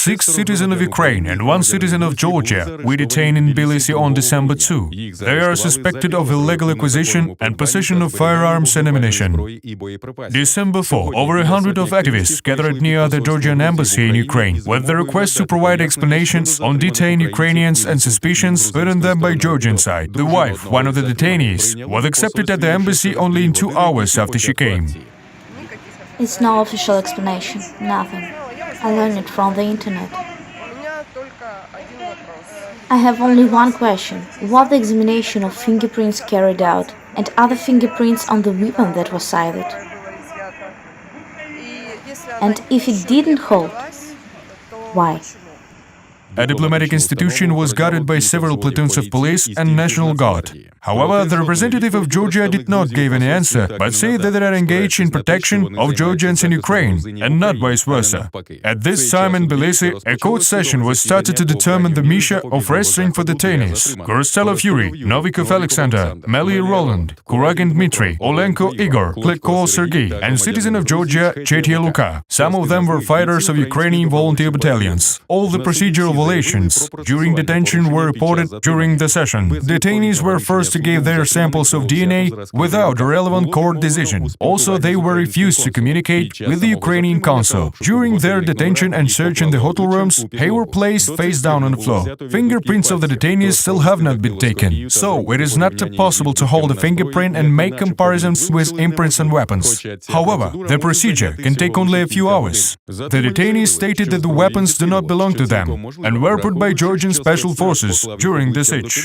6 citizens of Ukraine and 1 citizen of Georgia were detained in Tbilisi on December 2. They are suspected of illegal acquisition and possession of firearms and ammunition. December 4, over 100 of activists gathered near the Georgian embassy in Ukraine with the request to provide explanations on detained Ukrainians and suspicions put on them by Georgian side. The wife, one of the detainees, was accepted at the embassy only in 2 hours after she came. It's no official explanation, nothing. I learned it from the internet. I have only one question. Was the examination of fingerprints carried out and other fingerprints on the weapon that was cited? And if it didn't hold, why? A diplomatic institution was guarded by several platoons of police and National Guard. However, the representative of Georgia did not give any answer, but said that they are engaged in protection of Georgians in Ukraine, and not vice versa. At this time in Tbilisi, a court session was started to determine the measure of restraint for detainees. Korostelov Yuri, Novikov Alexander, Meli Roland, Kuragin Dmitry, Olenko Igor, Klitko Sergei, and citizen of Georgia, Chetia Luka. Some of them were fighters of Ukrainian volunteer battalions. All the procedural violations during detention were reported during the session. Detainees were first to give their samples of DNA without a relevant court decision. Also, they were refused to communicate with the Ukrainian consul. During their detention and search in the hotel rooms, they were placed face down on the floor. Fingerprints of the detainees still have not been taken, so it is not possible to hold a fingerprint and make comparisons with imprints on weapons. However, the procedure can take only a few hours. The detainees stated that the weapons do not belong to them and were put by Georgian special forces during the siege.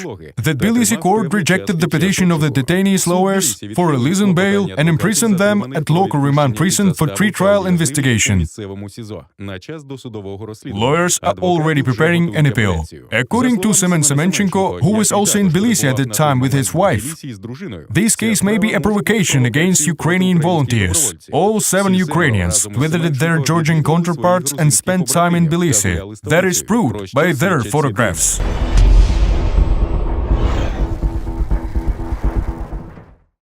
The Tbilisi court rejected the petition of the detainees' lawyers for release on bail and imprisoned them at local remand prison for pre-trial investigation. Lawyers are already preparing an appeal. According to Semen Semenchenko, who was also in Tbilisi at the time with his wife, this case may be a provocation against Ukrainian volunteers. All 7 Ukrainians visited their Georgian counterparts and spent time in Tbilisi. That is proved by their photographs.